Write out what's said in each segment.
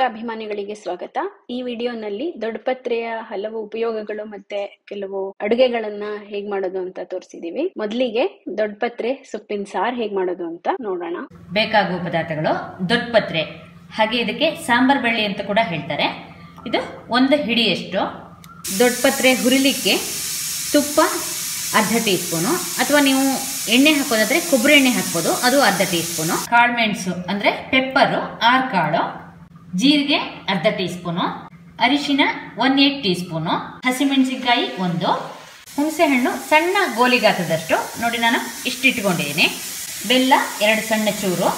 ಅಭಿಮಾನಿಗಳಿಗೆ ಸ್ವಾಗತ. ಈ ವಿಡಿಯೋನಲ್ಲಿ ದೊಡ್ಡಪತ್ರೆಯ ಹಲವು ಉಪಯೋಗಗಳು ಮತ್ತೆ ಕೆಲವು ಅಡುಗೆಗಳನ್ನ ಹೇಗ್ ಮಾಡೋದು ಅಂತ ತೋರಿಸಿದೀವಿ. ಮೊದಲಿಗೆ ದೊಡ್ಡಪತ್ರೆ ಸೊಪ್ಪಿನ ಸಾರು ಹೇಗ್ ಮಾಡೋದು ಅಂತ ನೋಡೋಣ. ಬೇಕಾಗುವ ಪದಾರ್ಥಗಳು ದೊಡ್ಡಪತ್ರೆ, ಹಾಗೆ ಇದಕ್ಕೆ ಸಾಂಬಾರ್ ಬಳ್ಳಿ ಅಂತ ಕೂಡ ಹೇಳ್ತಾರೆ. ಇದು 1 ಹಿಡಿಯಷ್ಟು. ದೊಡ್ಡಪತ್ರೆ ಹುರಿಲಿಕ್ಕೆ ತುಪ್ಪ ಅರ್ಧ ಟೀ ಸ್ಪೂನು, ಅಥವಾ ನೀವು ಎಣ್ಣೆ ಹಾಕೋದಾದ್ರೆ ಕೊಬ್ಬರಿ ಎಣ್ಣೆ ಹಾಕ್ಬೋದು, ಅದು ಅರ್ಧ ಟೀ ಸ್ಪೂನು. ಕಾಳುಮೆಣಸು ಅಂದ್ರೆ ಪೆಪ್ಪರು 6 ಕಾಳು, ಜೀರಿಗೆ ಅರ್ಧ ಟೀ ಸ್ಪೂನು, ಅರಿಶಿನ 1/8 ಟೀ ಸ್ಪೂನು, ಹಸಿಮೆಣಸಿನಕಾಯಿ 1, ಹುಣಸೆ ಹಣ್ಣು ಸಣ್ಣ ಗೋಲಿ ಗಾತ್ರದಷ್ಟು, ನೋಡಿ ನಾನು ಇಷ್ಟು ಇಟ್ಕೊಂಡಿದ್ದೀನಿ, ಬೆಲ್ಲ 2 ಸಣ್ಣ ಚೂರು,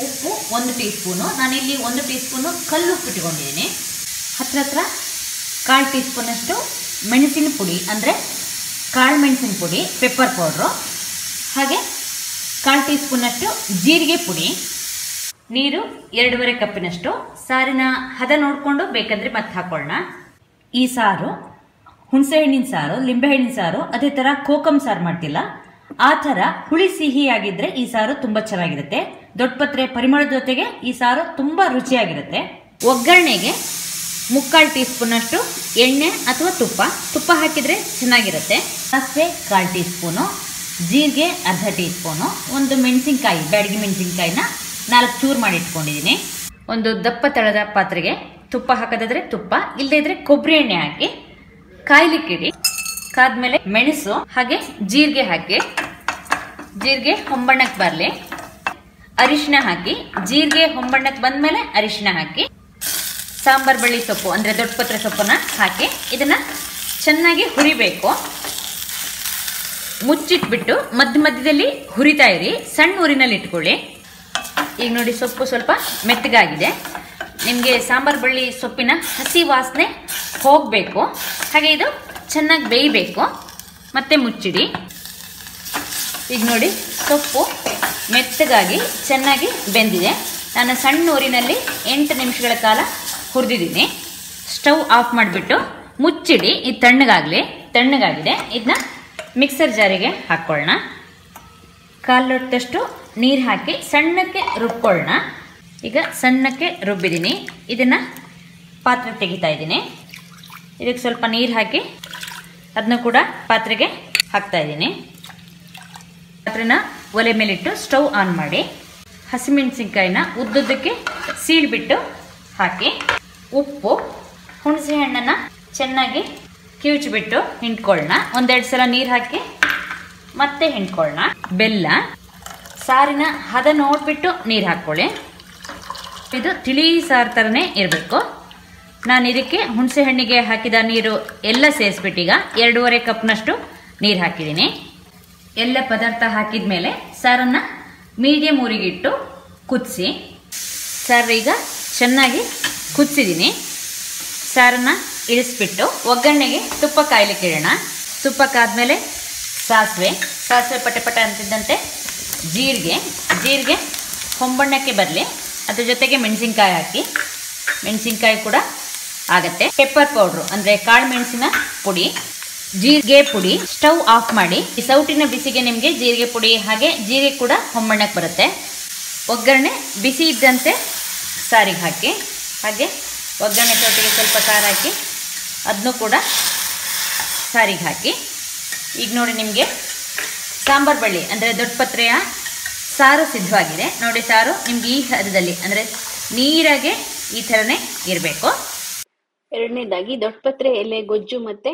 ಉಪ್ಪು 1 ಟೀ ಸ್ಪೂನು, ನಾನಿಲ್ಲಿ 1 ಟೀ ಸ್ಪೂನು ಕಲ್ಲು ಉಪ್ಪು ಇಟ್ಕೊಂಡಿದ್ದೀನಿ, ಹತ್ರ 1/4 ಟೀ ಸ್ಪೂನಷ್ಟು ಮೆಣಸಿನ ಪುಡಿ ಅಂದರೆ ಕಾಳು ಮೆಣಸಿನ ಪುಡಿ, ಪೆಪ್ಪರ್ ಪೌಡ್ರು, ಹಾಗೆ 1/4 ಟೀ ಸ್ಪೂನಷ್ಟು ಜೀರಿಗೆ ಪುಡಿ, ನೀರು 2.5 ಕಪ್ಪಿನಷ್ಟು. ಸಾರಿನ ಹದ ನೋಡಿಕೊಂಡು ಬೇಕಂದ್ರೆ ಮತ್ತೆ ಹಾಕೊಳ್ಳೋಣ. ಈ ಸಾರು ಹುಣಸೆ ಹಣ್ಣಿನ ಸಾರು, ಲಿಂಬೆ ಹಣ್ಣಿನ ಸಾರು, ಅದೇ ಥರ ಕೋಕಮ್ ಸಾರು ಮಾಡ್ತಿಲ್ಲ, ಆ ಥರ ಹುಳಿ ಸಿಹಿಯಾಗಿದ್ದರೆ ಈ ಸಾರು ತುಂಬ ಚೆನ್ನಾಗಿರುತ್ತೆ. ದೊಡ್ಡಪತ್ರೆ ಪರಿಮಳದ ಜೊತೆಗೆ ಈ ಸಾರು ತುಂಬ ರುಚಿಯಾಗಿರುತ್ತೆ. ಒಗ್ಗರಣೆಗೆ 3/4 ಟೀ ಸ್ಪೂನಷ್ಟು ಎಣ್ಣೆ ಅಥವಾ ತುಪ್ಪ ಹಾಕಿದರೆ ಚೆನ್ನಾಗಿರುತ್ತೆ. ಸಾಸಿವೆ 1/4 ಟೀ ಸ್ಪೂನು, ಜೀರಿಗೆ ಅರ್ಧ ಟೀ ಸ್ಪೂನು, ಒಂದು ಮೆಣಸಿನ್ಕಾಯಿ, ಬ್ಯಾಡಗಿ ಮೆಣಸಿನ್ಕಾಯಿನ 4 ಚೂರು ಮಾಡಿ ಇಟ್ಕೊಂಡಿದ್ದೀನಿ. ಒಂದು ದಪ್ಪ ತಳದ ಪಾತ್ರೆಗೆ ತುಪ್ಪ ಹಾಕೋದಾದ್ರೆ ತುಪ್ಪ, ಇಲ್ಲದೇ ಇದ್ರೆ ಕೊಬ್ಬರಿ ಎಣ್ಣೆ ಹಾಕಿ ಕಾಯ್ಲಿಕ್ಕಿಡಿ. ಕಾದ್ಮೇಲೆ ಮೆಣಸು ಹಾಗೆ ಜೀರಿಗೆ ಹಾಕಿ, ಜೀರಿಗೆ ಹೊಂಬಣ್ಣಕ್ಕೆ ಬರಲಿ, ಅರಿಶಿನ ಹಾಕಿ, ಜೀರಿಗೆ ಹೊಂಬಣ್ಣಕ್ಕೆ ಬಂದ್ಮೇಲೆ ಅರಿಶಿನ ಹಾಕಿ, ಸಾಂಬಾರ್ ಬಳ್ಳಿ ಸೊಪ್ಪು ಅಂದರೆ ದೊಡ್ಡಪತ್ರೆ ಸೊಪ್ಪನ್ನ ಹಾಕಿ ಇದನ್ನ ಚೆನ್ನಾಗಿ ಹುರಿಬೇಕು. ಮುಚ್ಚಿಟ್ಬಿಟ್ಟು ಮಧ್ಯದಲ್ಲಿ ಹುರಿತಾ ಇರಿ, ಸಣ್ಣ ಊರಿನಲ್ಲಿ ಇಟ್ಕೊಳ್ಳಿ. ಈಗ ನೋಡಿ ಸೊಪ್ಪು ಸ್ವಲ್ಪ ಮೆತ್ತಗಾಗಿದೆ. ನಿಮಗೆ ಸಾಂಬಾರ್ ಬಳ್ಳಿ ಸೊಪ್ಪಿನ ಹಸಿ ವಾಸನೆ ಹೋಗಬೇಕು, ಹಾಗೆ ಇದು ಚೆನ್ನಾಗಿ ಬೇಯಬೇಕು. ಮತ್ತೆ ಮುಚ್ಚಿಡಿ. ಈಗ ನೋಡಿ ಸೊಪ್ಪು ಮೆತ್ತಗಾಗಿ ಚೆನ್ನಾಗಿ ಬೆಂದಿದೆ. ನಾನು ಸಣ್ಣ ಊರಿನಲ್ಲಿ 8 ನಿಮಿಷಗಳ ಕಾಲ ಹುರಿದಿದ್ದೀನಿ. ಸ್ಟವ್ ಆಫ್ ಮಾಡಿಬಿಟ್ಟು ಮುಚ್ಚಿಡಿ. ಇದು ತಣ್ಣಗಾಗಿದೆ. ಇದನ್ನ ಮಿಕ್ಸರ್ ಜಾರಿಗೆ ಹಾಕ್ಕೊಳ್ಳೋಣ. 1/4 ಲೋಟದಷ್ಟು ನೀರು ಹಾಕಿ ಸಣ್ಣಕ್ಕೆ ರುಬ್ಕೊಳ್ಳೋಣ. ಈಗ ಸಣ್ಣಕ್ಕೆ ರುಬ್ಬಿದ್ದೀನಿ. ಇದನ್ನು ಪಾತ್ರೆ ತೆಗಿತಾ ಇದ್ದೀನಿ. ಇದಕ್ಕೆ ಸ್ವಲ್ಪ ನೀರು ಹಾಕಿ ಅದನ್ನು ಕೂಡ ಪಾತ್ರೆಗೆ ಹಾಕ್ತಾ ಇದ್ದೀನಿ. ಪಾತ್ರೆನ ಒಲೆ ಮೇಲಿಟ್ಟು ಸ್ಟವ್ ಆನ್ ಮಾಡಿ, ಹಸಿಮೆಣಸಿನ್ಕಾಯಿನ ಉದ್ದುದ್ದಕ್ಕೆ ಸೀಳ್ಬಿಟ್ಟು ಹಾಕಿ, ಉಪ್ಪು, ಹುಣಸೆ ಹಣ್ಣನ್ನು ಚೆನ್ನಾಗಿ ಕಿವುಚಿಬಿಟ್ಟು ಹಿಂಡ್ಕೊಳ್ಳೋಣ. 1-2 ಸಲ ನೀರು ಹಾಕಿ ಮತ್ತೆ ಹಿಂಡ್ಕೊಳ್ಳೋಣ. ಬೆಲ್ಲ, ಸಾರಿನ ಹದ ನೋಡ್ಬಿಟ್ಟು ನೀರು ಹಾಕ್ಕೊಳ್ಳಿ. ಇದು ತಿಳಿ ಸಾರು ಥರನೇ ಇರಬೇಕು. ನಾನು ಇದಕ್ಕೆ ಹುಣಸೆ ಹಣ್ಣಿಗೆ ಹಾಕಿದ ನೀರು ಎಲ್ಲ ಸೇರಿಸ್ಬಿಟ್ಟೀಗ 2.5 ಕಪ್ನಷ್ಟು ನೀರು ಹಾಕಿದ್ದೀನಿ. ಎಲ್ಲ ಪದಾರ್ಥ ಹಾಕಿದ ಮೇಲೆ ಸಾರನ್ನು ಮೀಡಿಯಮ್ ಊರಿಗಿಟ್ಟು ಕುದಿಸಿ. ಸಾರು ಈಗ ಚೆನ್ನಾಗಿ ಕುದಿಸಿದ್ದೀನಿ. ಸಾರನ್ನು ಇಳಿಸ್ಬಿಟ್ಟು ಒಗ್ಗರಣೆಗೆ ತುಪ್ಪ ಕಾಯ್ಲಿಕ್ಕೆ ಇಡೋಣ. ತುಪ್ಪ ಕಾದ್ಮೇಲೆ ಸಾಸಿವೆ ಪಟಪಟ ಅಂತಿದ್ದಂತೆ ಜೀರಿಗೆ ಹೊಂಬಣ್ಣಕ್ಕೆ ಬರಲಿ, ಅದ್ರ ಜೊತೆಗೆ ಮೆಣಸಿನ್ಕಾಯಿ ಹಾಕಿ, ಮೆಣಸಿನ್ಕಾಯಿ ಕೂಡ ಆಗತ್ತೆ. ಪೆಪ್ಪರ್ ಪೌಡ್ರು ಅಂದರೆ ಕಾಳು ಮೆಣಸಿನ ಪುಡಿ, ಜೀರಿಗೆ ಪುಡಿ. ಸ್ಟವ್ ಆಫ್ ಮಾಡಿ. ಈ ಸೌಟಿನ ಬಿಸಿಗೆ ನಿಮಗೆ ಜೀರಿಗೆ ಪುಡಿ ಹಾಗೆ ಜೀರಿಗೆ ಕೂಡ ಹೊಂಬಣ್ಣಕ್ಕೆ ಬರುತ್ತೆ. ಒಗ್ಗರಣೆ ಬಿಸಿ ಇದ್ದಂತೆ ಸಾರಿಗೆ ಹಾಕಿ, ಹಾಗೆ ಒಗ್ಗರಣೆ ಜೊತೆಗೆ ಸ್ವಲ್ಪ ಖಾರ ಹಾಕಿ ಅದನ್ನು ಕೂಡ ಸಾರಿಗೆ ಹಾಕಿ. ಈಗ ನೋಡಿ ನಿಮಗೆ ಸಾಂಬಾರ್ ಬಳ್ಳಿ ಅಂದರೆ ದೊಡ್ಡಪತ್ರೆಯ ಸಾರು ಸಿದ್ಧವಾಗಿದೆ. ನೋಡಿ ಸಾರು ನಿಮ್ಗೆ ಈ ಹದದಲ್ಲಿ ಅಂದರೆ ನೀರಾಗೆ ಈ ಥರನೇ ಇರಬೇಕು. ಎರಡನೇದಾಗಿ ದೊಡ್ಡಪತ್ರೆ ಎಲೆ ಗೊಜ್ಜು ಮತ್ತೆ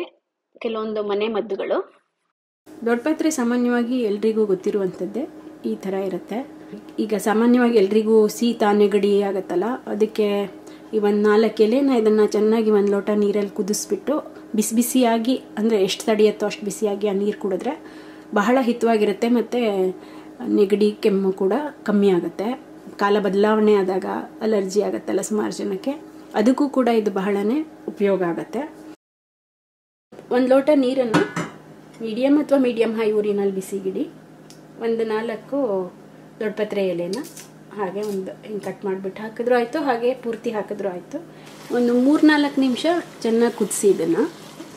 ಕೆಲವೊಂದು ಮನೆ ಮದ್ದುಗಳು. ದೊಡ್ಡಪತ್ರೆ ಸಾಮಾನ್ಯವಾಗಿ ಎಲ್ರಿಗೂ ಗೊತ್ತಿರುವಂಥದ್ದೇ ಈ ಥರ ಇರುತ್ತೆ. ಈಗ ಸಾಮಾನ್ಯವಾಗಿ ಎಲ್ರಿಗೂ ಶೀತ ನೆಗಡಿ ಆಗುತ್ತಲ್ಲ, ಅದಕ್ಕೆ ಈ 4 ಎಲೆನ ಇದನ್ನು ಚೆನ್ನಾಗಿ 1 ಲೋಟ ನೀರಲ್ಲಿ ಕುದಿಸ್ಬಿಟ್ಟು ಬಿಸಿಯಾಗಿ, ಅಂದರೆ ಎಷ್ಟು ತಡೆಯುತ್ತೋ ಅಷ್ಟು ಬಿಸಿಯಾಗಿ ಆ ನೀರು ಕುಡಿದ್ರೆ ಬಹಳ ಹಿತವಾಗಿರುತ್ತೆ. ಮತ್ತು ನೆಗಡಿ ಕೆಮ್ಮು ಕೂಡ ಕಮ್ಮಿ ಆಗುತ್ತೆ. ಕಾಲ ಬದಲಾವಣೆ ಆದಾಗ ಅಲರ್ಜಿ ಆಗುತ್ತಲ್ಲ ಸುಮಾರು ಜನಕ್ಕೆ, ಅದಕ್ಕೂ ಕೂಡ ಇದು ಬಹಳನೇ ಉಪಯೋಗ ಆಗುತ್ತೆ. 1 ಲೋಟ ನೀರನ್ನು ಮೀಡಿಯಮ್ ಅಥವಾ ಮೀಡಿಯಮ್ ಹೈ ಊರಿನಲ್ಲಿ ಬಿಸಿಗಿಡಿ. 4 ದೊಡ್ಡಪತ್ರೆ ಎಲೆನ ಹಾಗೆ ಹಿಂಗೆ ಕಟ್ ಮಾಡಿಬಿಟ್ಟು ಹಾಕಿದ್ರು ಆಯಿತು, ಹಾಗೆ ಪೂರ್ತಿ ಹಾಕಿದ್ರು ಆಯಿತು. ಒಂದು 3-4 ನಿಮಿಷ ಚೆನ್ನಾಗಿ ಕುದಿಸಿ ಇದನ್ನು.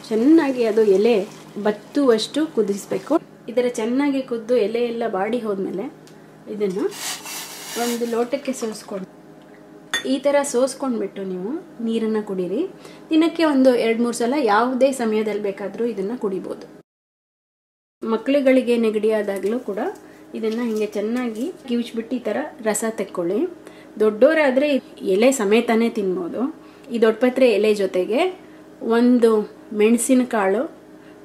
ಚೆನ್ನಾಗಿ ಅದು ಎಲೆ ಬತ್ತುವಷ್ಟು ಕುದಿಸ್ಬೇಕು. ಇದರ ಚೆನ್ನಾಗಿ ಕುದ್ದು ಎಲೆ ಎಲ್ಲ ಬಾಡಿ ಹೋದ್ಮೇಲೆ ಇದನ್ನು ಒಂದು ಲೋಟಕ್ಕೆ ಸೋಸ್ಕೊಂಡು ಈ ಥರ ಸೋಸ್ಕೊಂಡ್ಬಿಟ್ಟು ನೀವು ನೀರನ್ನು ಕುಡೀರಿ. ದಿನಕ್ಕೆ ಒಂದು 2-3 ಸಲ ಯಾವುದೇ ಸಮಯದಲ್ಲಿ ಬೇಕಾದರೂ ಇದನ್ನು ಕುಡಿಬೋದು. ಮಕ್ಕಳುಗಳಿಗೆ ನೆಗಡಿ ಆದಾಗಲೂ ಕೂಡ ಇದನ್ನು ಹೀಗೆ ಚೆನ್ನಾಗಿ ಕಿವುಚ್ಬಿಟ್ಟು ಈ ಥರ ರಸ ತೆಕ್ಕೊಳ್ಳಿ. ದೊಡ್ಡವರಾದರೆ ಎಲೆ ಸಮೇತನೇ ತಿನ್ಬೋದು. ಈ ದೊಡ್ಡಪತ್ರೆ ಎಲೆ ಜೊತೆಗೆ ಒಂದು ಮೆಣಸಿನಕಾಳು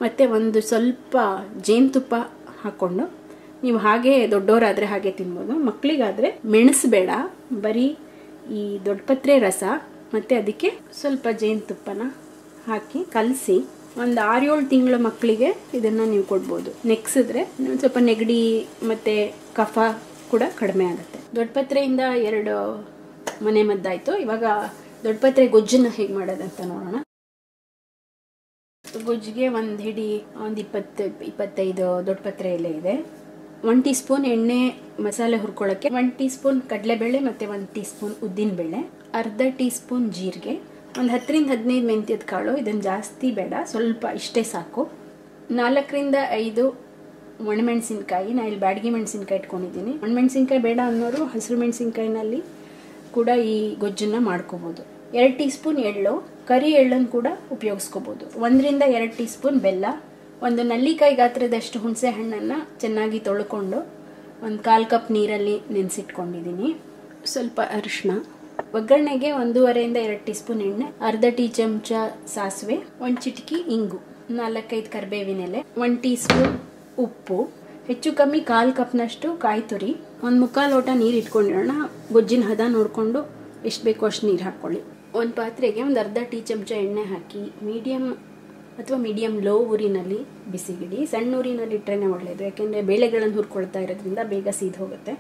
ಮತ್ತು ಒಂದು ಸ್ವಲ್ಪ ಜೇನುತುಪ್ಪ ಹಾಕ್ಕೊಂಡು ನೀವು ಹಾಗೆ ದೊಡ್ಡವರಾದರೆ ಹಾಗೆ ತಿನ್ಬೋದು. ಮಕ್ಕಳಿಗಾದರೆ ಮೆಣಸು ಬೇಡ, ಬರೀ ಈ ದೊಡ್ಡಪತ್ರೆ ರಸ ಮತ್ತು ಅದಕ್ಕೆ ಸ್ವಲ್ಪ ಜೇನುತುಪ್ಪನ ಹಾಕಿ ಕಲಸಿ ಒಂದು 6-7 ತಿಂಗಳ ಮಕ್ಕಳಿಗೆ ಇದನ್ನು ನೀವು ಕೊಡ್ಬೋದು. ನೆಕ್ಸಿದ್ರೆ ಸ್ವಲ್ಪ ನೆಗಡಿ ಮತ್ತು ಕಫ ಕೂಡ ಕಡಿಮೆ ಆಗುತ್ತೆ. ದೊಡ್ಡಪತ್ರೆಯಿಂದ 2 ಮನೆ ಮದ್ದಾಯಿತು. ಇವಾಗ ದೊಡ್ಡಪತ್ರೆ ಗೊಜ್ಜನ್ನು ಹೇಗೆ ಮಾಡೋದಂತ ನೋಡೋಣ. ಗೊಜ್ಜಿಗೆ ಒಂದು ಹಿಡಿ ಒಂದು 20-25 ದೊಡ್ಡಪತ್ರೆ ಎಲೆ ಇದೆ. 1 ಟೀ ಸ್ಪೂನ್ ಎಣ್ಣೆ ಮಸಾಲೆ ಹುರ್ಕೊಳ್ಳೋಕ್ಕೆ, 1 ಟೀ ಸ್ಪೂನ್ ಕಡಲೆಬೇಳೆ ಮತ್ತು 1 ಟೀ ಸ್ಪೂನ್ ಉದ್ದಿನಬೇಳೆ, ಅರ್ಧ ಟೀ ಸ್ಪೂನ್ ಜೀರಿಗೆ, ಒಂದು 10-15 ಮೆಂತ್ಯದ ಕಾಳು. ಇದನ್ನು ಜಾಸ್ತಿ ಬೇಡ, ಸ್ವಲ್ಪ ಇಷ್ಟೇ ಸಾಕು. 4-5 ಒಣಮೆಣಸಿನ್ಕಾಯಿ. ನಾನು ಇಲ್ಲಿ ಬ್ಯಾಡಗಿ ಮೆಣಸಿನ್ಕಾಯಿ ಇಟ್ಕೊಂಡಿದ್ದೀನಿ. ಒಣಮೆಣಸಿನ್ಕಾಯಿ ಬೇಡ ಅನ್ನೋರು ಹಸಿರು ಮೆಣಸಿನ್ಕಾಯಿನಲ್ಲಿ ಕೂಡ ಈ ಗೊಜ್ಜನ್ನು ಮಾಡ್ಕೋಬೋದು. 2 ಟೀ ಸ್ಪೂನ್ ಎಳ್ಳು, ಕರಿ ಎಳ್ಳನ್ನು ಕೂಡ ಉಪಯೋಗಿಸ್ಕೋಬೋದು. 1-2 ಟೀ ಸ್ಪೂನ್ ಬೆಲ್ಲ, ಒಂದು ನಲ್ಲಿಕಾಯಿ ಗಾತ್ರದಷ್ಟು ಹುಣಸೆ ಹಣ್ಣನ್ನು ಚೆನ್ನಾಗಿ ತೊಳ್ಕೊಂಡು ಒಂದು 1/4 ಕಪ್ ನೀರಲ್ಲಿ ನೆನೆಸಿಟ್ಕೊಂಡಿದ್ದೀನಿ. ಸ್ವಲ್ಪ ಅರಿಶಿನ, ಒಗ್ಗರಣೆಗೆ 1.5-2 ಟೀ ಸ್ಪೂನ್ ಎಣ್ಣೆ, ಅರ್ಧ ಟೀ ಚಮಚ ಸಾಸಿವೆ, 1 ಚಿಟಿಕೆ ಇಂಗು, 4-5 ಕರಿಬೇವಿನ ಎಲೆ, 1 ಟೀ ಸ್ಪೂನ್ ಉಪ್ಪು, ಹೆಚ್ಚು ಕಮ್ಮಿ 1/4 ಕಪ್ನಷ್ಟು ಕಾಯಿ ತುರಿ, ಒಂದು 3/4 ಲೋಟ ನೀರು ಇಟ್ಕೊಂಡಿರೋಣ. ಗೊಜ್ಜಿನ ಹದ ನೋಡಿಕೊಂಡು ಎಷ್ಟು ಬೇಕೋ ಅಷ್ಟು ನೀರು ಹಾಕ್ಕೊಳ್ಳಿ. ಒಂದು ಪಾತ್ರೆಗೆ ಒಂದು ಅರ್ಧ ಟೀ ಚಮಚ ಎಣ್ಣೆ ಹಾಕಿ ಮೀಡಿಯಂ ಲೋ ಊರಿನಲ್ಲಿ ಬಿಸಿಗಿಡಿ. ಸಣ್ಣ ಊರಿನಲ್ಲಿ ಇಟ್ಟರೆ ಒಳ್ಳೆಯದು, ಯಾಕೆಂದರೆ ಬೇಳೆಗಳನ್ನು ಹುರ್ಕೊಳ್ತಾ ಇರೋದ್ರಿಂದ ಬೇಗ ಸೀದು ಹೋಗುತ್ತೆ.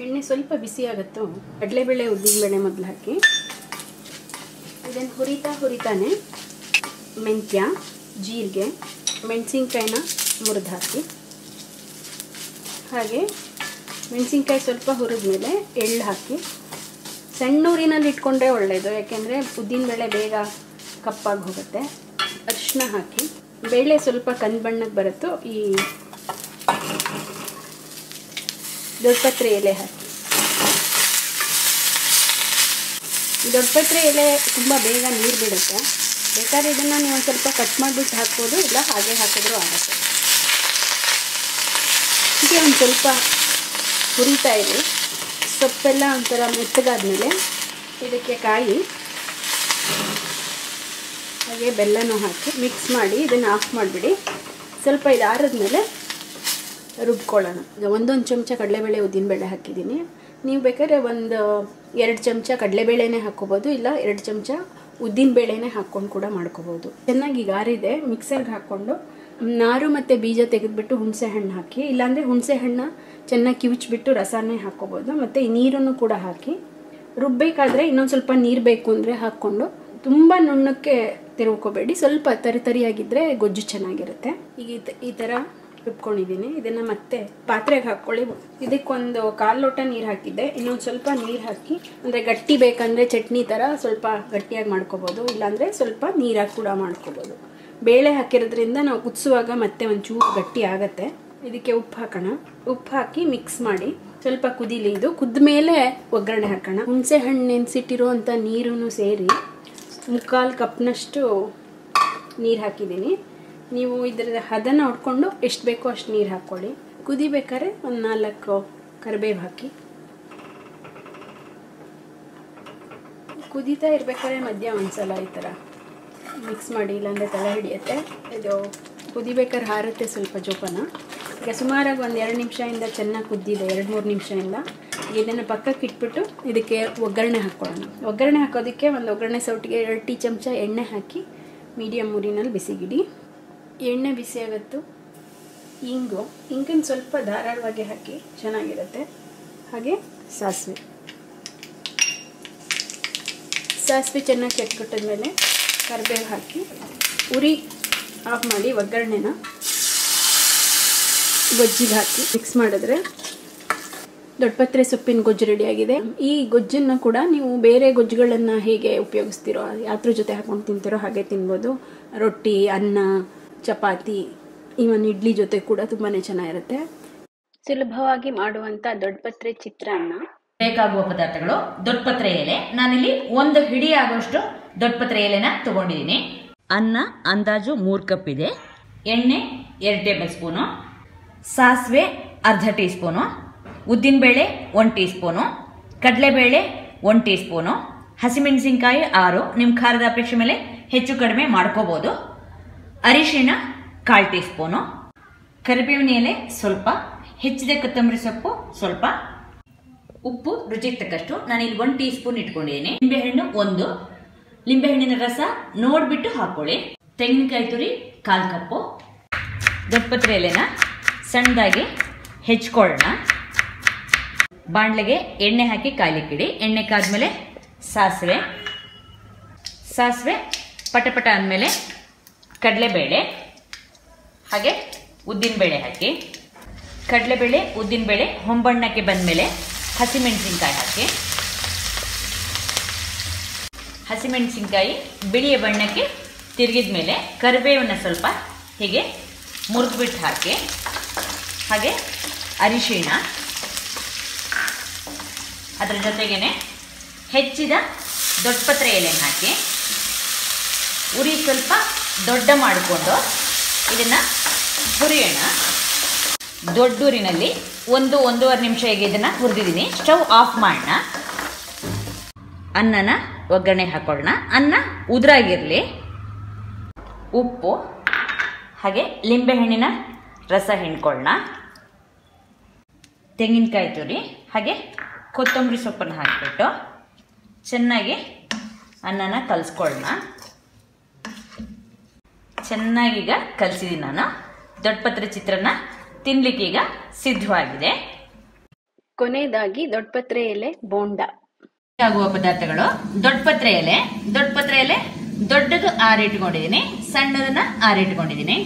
ಎಣ್ಣೆ ಸ್ವಲ್ಪ ಬಿಸಿ ಆಗುತ್ತೋ ಕಡಲೆಬೇಳೆ ಉದ್ದಿನಬೇಳೆ ಮೊದಲು ಹಾಕಿ ಇದನ್ನು ಹುರಿತಾನೆ ಮೆಂತ್ಯ, ಜೀರಿಗೆ, ಮೆಣಸಿನ್ಕಾಯಿನ ಮುರಿದು ಹಾಕಿ, ಹಾಗೆ ಮೆಣಸಿನ್ಕಾಯಿ ಸ್ವಲ್ಪ ಹುರಿದ್ಮೇಲೆ ಎಳ್ಳು ಹಾಕಿ. ಸಣ್ಣ ಊರಿನಲ್ಲಿ ಇಟ್ಕೊಂಡ್ರೆ ಒಳ್ಳೆಯದು, ಯಾಕೆಂದರೆ ಉದ್ದಿನಬೇಳೆ ಬೇಗ ಕಪ್ಪಾಗಿ ಹೋಗುತ್ತೆ. ಅರಿಶಿನ ಹಾಕಿ, ಬೇಳೆ ಸ್ವಲ್ಪ ಕಂದು ಬಣ್ಣಕ್ಕೆ ಬರುತ್ತೋ ಈ ದೊಡ್ಡಪತ್ರೆ ಎಲೆ ಹಾಕಿ. ಈ ದೊಡ್ಡಪತ್ರೆ ಎಲೆ ತುಂಬ ಬೇಗ ನೀರು ಬಿಡುತ್ತೆ. ಬೇಕಾದ್ರೆ ಇದನ್ನು ನೀವು ಒಂದು ಸ್ವಲ್ಪ ಕಟ್ ಮಾಡಿಬಿಟ್ಟು ಹಾಕ್ಬೋದು, ಇಲ್ಲ ಹಾಗೆ ಹಾಕಿದ್ರೂ ಆಗುತ್ತೆ. ಹೀಗೆ ಒಂದು ಸ್ವಲ್ಪ ಹುರಿತಾ ಇರಿ. ಸೊಪ್ಪೆಲ್ಲ ಒಂಥರ ಮೆತ್ತಗಾದ್ಮೇಲೆ ಇದಕ್ಕೆ ಕಾಯಿ ಹಾಗೆ ಬೆಲ್ಲನೂ ಹಾಕಿ ಮಿಕ್ಸ್ ಮಾಡಿ ಇದನ್ನು ಆಫ್ ಮಾಡಿಬಿಡಿ. ಸ್ವಲ್ಪ ಇದು ಆರಿದ್ಮೇಲೆ ರುಬ್ಕೊಳ್ಳೋಣ. ಈಗ 1 ಚಮಚ ಕಡಲೆಬೇಳೆ ಉದ್ದಿನಬೇಳೆ ಹಾಕಿದ್ದೀನಿ. ನೀವು ಬೇಕಾದ್ರೆ 2 ಚಮಚ ಕಡಲೆಬೇಳೆನೇ ಹಾಕ್ಕೋಬೋದು, ಇಲ್ಲ 2 ಚಮಚ ಉದ್ದಿನಬೇಳೆನೇ ಹಾಕ್ಕೊಂಡು ಕೂಡ ಮಾಡ್ಕೋಬೋದು. ಚೆನ್ನಾಗಿ ಗಾರಿದೆ ಮಿಕ್ಸರ್ಗೆ ಹಾಕ್ಕೊಂಡು ನಾರು ಮತ್ತು ಬೀಜ ತೆಗೆದುಬಿಟ್ಟು ಹುಣಸೆ ಹಣ್ಣು ಹಾಕಿ, ಇಲ್ಲಾಂದರೆ ಹುಣಸೆ ಹಣ್ಣು ಚೆನ್ನಾಗಿ ಕಿವುಚ್ಬಿಟ್ಟು ರಸನೇ ಹಾಕ್ಕೋಬೋದು. ಮತ್ತು ಈ ನೀರನ್ನು ಕೂಡ ಹಾಕಿ ರುಬ್ಬಬೇಕಾದ್ರೆ ಇನ್ನೊಂದು ಸ್ವಲ್ಪ ನೀರು ಬೇಕು ಅಂದರೆ ಹಾಕ್ಕೊಂಡು, ತುಂಬ ನುಣ್ಣಕ್ಕೆ ತಿರುವ್ಕೋಬೇಡಿ, ಸ್ವಲ್ಪ ತರಿಯಾಗಿದ್ದರೆ ಗೊಜ್ಜು ಚೆನ್ನಾಗಿರುತ್ತೆ. ಈಗ ಈ ಥರ ರುಬ್ಕೊಂಡಿದ್ದೀನಿ. ಇದನ್ನು ಮತ್ತೆ ಪಾತ್ರೆಗೆ ಹಾಕ್ಕೊಳ್ಳಿ. ಇದಕ್ಕೊಂದು 1/4 ಲೋಟ ನೀರು ಹಾಕಿದ್ದೆ. ಇನ್ನೊಂದು ಸ್ವಲ್ಪ ನೀರು ಹಾಕಿ, ಅಂದರೆ ಗಟ್ಟಿ ಬೇಕಂದರೆ ಚಟ್ನಿ ಥರ ಸ್ವಲ್ಪ ಗಟ್ಟಿಯಾಗಿ ಮಾಡ್ಕೋಬೋದು, ಇಲ್ಲಾಂದರೆ ಸ್ವಲ್ಪ ನೀರಾಗಿ ಕೂಡ ಮಾಡ್ಕೋಬೋದು. ಬೇಳೆ ಹಾಕಿರೋದ್ರಿಂದ ನಾವು ಕುದಿಸುವಾಗ ಮತ್ತೆ ಒಂಚೂರು ಗಟ್ಟಿ ಆಗುತ್ತೆ. ಇದಕ್ಕೆ ಉಪ್ಪು ಹಾಕೋಣ. ಉಪ್ಪು ಹಾಕಿ ಮಿಕ್ಸ್ ಮಾಡಿ ಸ್ವಲ್ಪ ಕುದೀಲಿ. ಇದು ಕುದ್ದ ಮೇಲೆ ಒಗ್ಗರಣೆ ಹಾಕೋಣ. ಹುಣಸೆ ಹಣ್ಣು ನೆನೆಸಿಟ್ಟಿರುವಂಥ ನೀರೂ ಸೇರಿ 3/4 ಕಪ್ನಷ್ಟು ನೀರು ಹಾಕಿದ್ದೀನಿ. ನೀವು ಇದರ ಹದ ನೋಡಿಕೊಂಡು ಎಷ್ಟು ಬೇಕೋ ಅಷ್ಟು ನೀರು ಹಾಕ್ಕೊಳ್ಳಿ. ಕುದಿಬೇಕಾದ್ರೆ ಒಂದು 4 ಕರಿಬೇವು ಹಾಕಿ ಕುದೀತಾ ಇರಬೇಕಾದ್ರೆ ಮಧ್ಯ ಒಂದ್ಸಲ ಈ ಥರ ಮಿಕ್ಸ್ ಮಾಡಿ, ಇಲ್ಲಾಂದರೆ ತಲೆ ಹಿಡಿಯುತ್ತೆ. ಇದು ಕುದಿಬೇಕಾದ್ರೆ ಹಾರುತ್ತೆ ಸ್ವಲ್ಪ ಜೋಪಾನ. ಈಗ ಸುಮಾರಾಗಿ ಒಂದು 2 ನಿಮಿಷದಿಂದ ಚೆನ್ನಾಗಿ ಕುದ್ದಿದೆ, 2-3 ನಿಮಿಷದಿಂದ. ಇದನ್ನು ಪಕ್ಕಕ್ಕೆ ಇಟ್ಬಿಟ್ಟು ಇದಕ್ಕೆ ಒಗ್ಗರಣೆ ಹಾಕ್ಕೊಳ್ಳೋಣ. ಒಗ್ಗರಣೆ ಹಾಕೋದಕ್ಕೆ ಒಂದು ಒಗ್ಗರಣೆ ಸೌಟಿಗೆ 2 ಟೀ ಚಮಚ ಎಣ್ಣೆ ಹಾಕಿ ಮೀಡಿಯಮ್ ಊರಿನಲ್ಲಿ ಬಿಸಿಗಿಡಿ. ಎಣ್ಣೆ ಬಿಸಿ ಆಗುತ್ತೋ ಇಂಗನ್ನು ಸ್ವಲ್ಪ ಧಾರಾಳವಾಗಿ ಹಾಕಿ ಚೆನ್ನಾಗಿರುತ್ತೆ. ಹಾಗೆ ಸಾಸಿವೆ ಚೆನ್ನಾಗಿ ಕೆಟ್ಬಿಟ್ಟಿದ್ಮೇಲೆ ಕರಿಬೇವು ಹಾಕಿ ಉರಿ ಆಫ್ ಮಾಡಿ ಒಗ್ಗರಣೆನ ಗೊಜ್ಜಿಗೆ ಹಾಕಿ ಮಿಕ್ಸ್ ಮಾಡಿದ್ರೆ ದೊಡ್ಡಪತ್ರೆ ಸೊಪ್ಪಿನ ಗೊಜ್ಜು ರೆಡಿಯಾಗಿದೆ. ಈ ಗೊಜ್ಜನ್ನು ಕೂಡ ನೀವು ಬೇರೆ ಗೊಜ್ಜುಗಳನ್ನು ಹೇಗೆ ಉಪಯೋಗಿಸ್ತೀರೋ, ಯಾತ್ರ ಜೊತೆ ಹಾಕೊಂಡು ತಿಂತೀರೋ ಹಾಗೆ ತಿನ್ಬೋದು. ರೊಟ್ಟಿ, ಅನ್ನ, ಚಪಾತಿ, ಇವನ್ ಇಡ್ಲಿ ಜೊತೆ ಕೂಡ ತುಂಬಾ ಚೆನ್ನಾಗಿರುತ್ತೆ. ಸುಲಭವಾಗಿ ಮಾಡುವಂಥ ದೊಡ್ಡಪತ್ರೆ ಚಿತ್ರಾನ್ನ ಬೇಕಾಗುವ ಪದಾರ್ಥಗಳು ದೊಡ್ಡಪತ್ರೆ ಎಲೆ. ನಾನಿಲ್ಲಿ 1 ಹಿಡಿ ಆಗುವಷ್ಟು ದೊಡ್ಡಪತ್ರೆ ಎಲೆನ ತಗೊಂಡಿದ್ದೀನಿ. ಅನ್ನ ಅಂದಾಜು 3 ಕಪ್ ಇದೆ. ಎಣ್ಣೆ 2 ಟೇಬಲ್ ಸ್ಪೂನು, ಸಾಸಿವೆ ಅರ್ಧ ಟೀ ಸ್ಪೂನು, ಉದ್ದಿನಬೇಳೆ 1 ಟೀ ಸ್ಪೂನು, ಕಡಲೆಬೇಳೆ 1 ಟೀ ಸ್ಪೂನು, ಹಸಿಮೆಣಸಿನಕಾಯಿ 6. ನಿಮ್ಮ ಖಾರದ ಅಪೇಕ್ಷೆ ಮೇಲೆ ಹೆಚ್ಚು ಕಡಿಮೆ ಮಾಡ್ಕೋಬಹುದು. ಅರಿಶಿಣ 1/4 ಟೀ ಸ್ಪೂನು, ಕರಿಬೇವಿನ ಎಲೆ ಸ್ವಲ್ಪ, ಹೆಚ್ಚಿದ ಕೊತ್ತಂಬರಿ ಸೊಪ್ಪು ಸ್ವಲ್ಪ, ಉಪ್ಪು ರುಚಿಗೆ ತಕ್ಕಷ್ಟು. ನಾನಿಲ್ಲಿ 1 ಟೀ ಸ್ಪೂನ್ ಇಟ್ಕೊಂಡಿದ್ದೀನಿ. ನಿಂಬೆಹಣ್ಣು 1, ಲಿಂಬೆಹಣ್ಣಿನ ರಸ ನೋಡ್ಬಿಟ್ಟು ಹಾಕೊಳ್ಳಿ. ತೆಂಗಿನಕಾಯಿ ತುರಿ 1/4 ಕಪ್ಪು. ದೊಡ್ಡಪತ್ರೆ ಎಲೆನ ಸಣ್ಣದಾಗಿ ಹೆಚ್ಕೊಳ್ಳೋಣ. ಬಾಣಲೆಗೆ ಎಣ್ಣೆ ಹಾಕಿ ಕಾಯ್ಲಿಕ್ಕಿಡಿ. ಎಣ್ಣೆ ಕಾದ್ಮೇಲೆ ಸಾಸಿವೆ ಪಟಪಟ ಅಂದಮೇಲೆ ಕಡಲೆಬೇಳೆ ಹಾಗೆ ಉದ್ದಿನಬೇಳೆ ಹಾಕಿ. ಕಡಲೆಬೇಳೆ ಉದ್ದಿನಬೇಳೆ ಹೊಂಬಣ್ಣಕ್ಕೆ ಬಂದಮೇಲೆ ಹಸಿಮೆಣಸಿನ್ಕಾಯಿ ಹಾಕಿ. ಹಸಿಮೆಣಸಿನ್ಕಾಯಿ ಬಿಳಿಯ ಬಣ್ಣಕ್ಕೆ ತಿರುಗಿದ ಮೇಲೆ ಕರಿಬೇವನ್ನ ಸ್ವಲ್ಪ ಹೀಗೆ ಮುರಿದ್ಬಿಟ್ಟು ಹಾಕಿ. ಹಾಗೆ ಅರಿಶಿಣ, ಅದರ ಜೊತೆಗೇನೆ ಹೆಚ್ಚಿದ ದೊಡ್ಡಪತ್ರೆ ಎಲೆ ಹಾಕಿ. ಉರಿ ಸ್ವಲ್ಪ ದೊಡ್ಡ ಮಾಡಿಕೊಂಡು ಇದನ್ನು ಹುರಿಯೋಣ. ದೊಡ್ಡೂರಿನಲ್ಲಿ 1-1.5 ನಿಮಿಷ ಈಗ ಇದನ್ನು ಹುರಿದಿದ್ದೀನಿ. ಸ್ಟವ್ ಆಫ್ ಮಾಡೋಣ. ಅನ್ನನ ಒಗ್ಗರಣೆ ಹಾಕೊಳ್ಳೋಣ. ಅನ್ನ ಉದುರಾಗಿರಲಿ. ಉಪ್ಪು ಹಾಗೆ ಲಿಂಬೆಹಣ್ಣಿನ ರಸ ಹಿಂಡ್ಕೊಳ್ಳೋಣ. ತೆಂಗಿನಕಾಯಿ ತುರಿ ಹಾಗೆ ಕೊತ್ತಂಬರಿ ಸೊಪ್ಪನ್ನು ಹಾಕಿಬಿಟ್ಟು ಚೆನ್ನಾಗಿ ಅನ್ನನ ಕಲಿಸ್ಕೊಳ್ಳೋಣ. ಚೆನ್ನಾಗೀಗ ಕಲಿಸಿದ್ದೀನಿ ನಾನು. ದೊಡ್ಡಪತ್ರೆ ಚಿತ್ರಾನ್ನ ತಿನ್ಲಿಕ್ಕೆ ಈಗ ಸಿದ್ಧವಾಗಿದೆ. ಕೊನೆಯದಾಗಿ ದೊಡ್ಡಪತ್ರೆ ಎಲೆ ಬೋಂಡ ಆಗುವ ಪದಾರ್ಥಗಳು ದೊಡ್ಡಪತ್ರೆ ಎಲೆ ದೊಡ್ಡದು 6 ಇಟ್ಕೊಂಡಿದ್ದೀನಿ, ಸಣ್ಣದನ್ನ 6 ಇಟ್ಕೊಂಡಿದ್ದೀನಿ.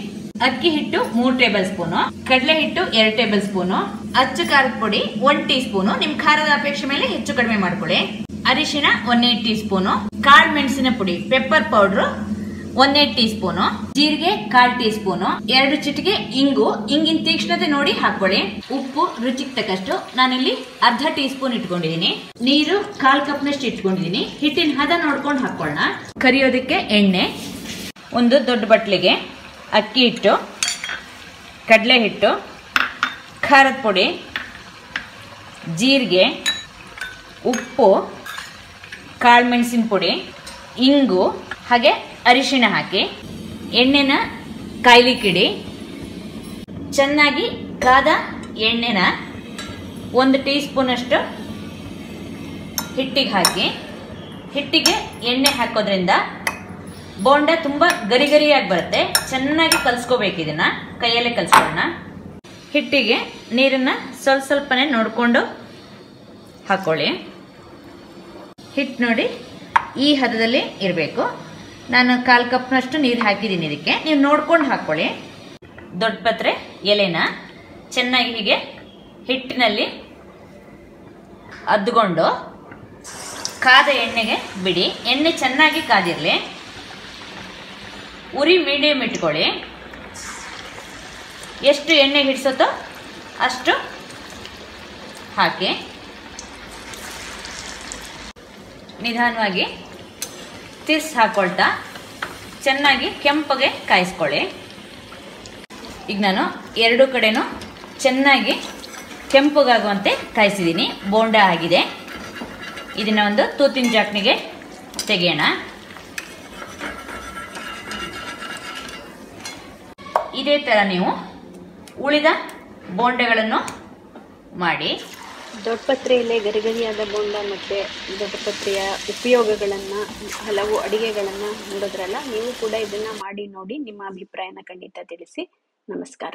ಅಕ್ಕಿ ಹಿಟ್ಟು 3 ಟೇಬಲ್ ಸ್ಪೂನು, ಕಡಲೆ ಹಿಟ್ಟು 2 ಟೇಬಲ್ ಸ್ಪೂನು, ಅಚ್ಚ ಖಾರದ ಪುಡಿ 1 ಟೀ ಸ್ಪೂನು. ನಿಮ್ ಖಾರದ ಅಪೇಕ್ಷೆ ಮೇಲೆ ಹೆಚ್ಚು ಕಡಿಮೆ ಮಾಡ್ಕೊಳ್ಳಿ. ಅರಿಶಿಣ 1 ಟೀ ಸ್ಪೂನು, ಕಾಳು ಮೆಣಸಿನ ಪುಡಿ ಪೆಪ್ಪರ್ ಪೌಡರ್ 1 ಟೀ ಸ್ಪೂನು, ಜೀರಿಗೆ 1/4 ಟೀ ಸ್ಪೂನು, 2 ಚಿಟಿಕೆ ಇಂಗಿನ ತೀಕ್ಷ್ಣತೆ ನೋಡಿ ಹಾಕೊಳ್ಳಿ. ಉಪ್ಪು ರುಚಿಗೆ ತಕ್ಕಷ್ಟು. ನಾನಿಲ್ಲಿ ಅರ್ಧ ಟೀ ಸ್ಪೂನ್ ಇಟ್ಕೊಂಡಿದ್ದೀನಿ. ನೀರು 1/4 ಕಪ್ ನಷ್ಟು ಇಟ್ಕೊಂಡಿದ್ದೀನಿ. ಹಿಟ್ಟಿನ ಹದ ನೋಡ್ಕೊಂಡು ಹಾಕೊಳ್ಳೋಣ. ಕರಿಯೋದಕ್ಕೆ ಎಣ್ಣೆ, 1 ದೊಡ್ಡ ಬಟ್ಲಿಗೆ ಅಕ್ಕಿ ಹಿಟ್ಟು, ಕಡಲೆ ಹಿಟ್ಟು, ಖಾರದ ಪುಡಿ, ಜೀರಿಗೆ, ಉಪ್ಪು, ಕಾಳು ಮೆಣಸಿನ ಪುಡಿ, ಇಂಗು ಹಾಗೆ ಅರಿಶಿಣ ಹಾಕಿ ಎಣ್ಣೆನ ಕಾಯ್ಲಿಕ್ಕಿಡಿ. ಚೆನ್ನಾಗಿ ಕಾದ ಎಣ್ಣೆನ 1 ಟೀ ಸ್ಪೂನ್ ಅಷ್ಟು ಹಿಟ್ಟಿಗೆ ಹಾಕಿ. ಹಿಟ್ಟಿಗೆ ಎಣ್ಣೆ ಹಾಕೋದ್ರಿಂದ ಬೋಂಡ ತುಂಬ ಗರಿಗರಿಯಾಗಿ ಬರುತ್ತೆ. ಚೆನ್ನಾಗಿ ಕಲಿಸ್ಕೋಬೇಕು. ಇದನ್ನ ಕೈಯಲ್ಲೇ ಕಲಿಸ್ಕೊಳ್ಳೋಣ. ಹಿಟ್ಟಿಗೆ ನೀರನ್ನ ಸ್ವಲ್ಪನೇ ನೋಡಿಕೊಂಡು ಹಾಕೊಳ್ಳಿ. ಹಿಟ್ಟು ನೋಡಿ ಈ ಹದದಲ್ಲಿ ಇರಬೇಕು. ನಾನು 1/4 ಕಪ್ನಷ್ಟು ನೀರು ಹಾಕಿದ್ದೀನಿ. ಇದಕ್ಕೆ ನೀವು ನೋಡ್ಕೊಂಡು ಹಾಕೊಳ್ಳಿ. ದೊಡ್ಡಪತ್ರೆ ಎಲೆನ ಚೆನ್ನಾಗಿ ಹೀಗೆ ಹಿಟ್ಟಿನಲ್ಲಿ ಅದ್ದುಕೊಂಡು ಕಾದ ಎಣ್ಣೆಗೆ ಬಿಡಿ. ಎಣ್ಣೆ ಚೆನ್ನಾಗಿ ಕಾದಿರಲಿ. ಉರಿ ಮೀಡಿಯಂ ಇಟ್ಕೊಳ್ಳಿ. ಎಷ್ಟು ಎಣ್ಣೆ ಹಿಡಿಸುತ್ತೋ ಅಷ್ಟು ಹಾಕಿ ನಿಧಾನವಾಗಿ ತಿರ್ಸಿ ಹಾಕೊಳ್ತಾ ಚೆನ್ನಾಗಿ ಕೆಂಪಗೆ ಕಾಯಿಸ್ಕೊಳ್ಳಿ. ಈಗ ನಾನು 2 ಕಡೆನೂ ಚೆನ್ನಾಗಿ ಕೆಂಪಗಾಗುವಂತೆ ಕಾಯಿಸಿದ್ದೀನಿ. ಬೋಂಡ ಆಗಿದೆ. ಇದನ್ನ ಒಂದು ತೂತಿನ ಜಾಕ್ನಿಗೆ ತೆಗೆಯೋಣ. ಇದೇ ಥರ ನೀವು ಉಳಿದ ಬೋಂಡಗಳನ್ನು ಮಾಡಿ. ದೊಡ್ಡಪತ್ರೆ ಎಲೆ ಗರಿಗರಿಯಾದ ಬೋಂಡ ಮತ್ತು ದೊಡ್ಡಪತ್ರೆಯ ಉಪಯೋಗಗಳನ್ನು, ಹಲವು ಅಡಿಗೆಗಳನ್ನು ನೋಡಿದ್ರಲ್ಲ. ನೀವು ಕೂಡ ಇದನ್ನು ಮಾಡಿ ನೋಡಿ ನಿಮ್ಮ ಅಭಿಪ್ರಾಯನ ಖಂಡಿತ ತಿಳಿಸಿ. ನಮಸ್ಕಾರ.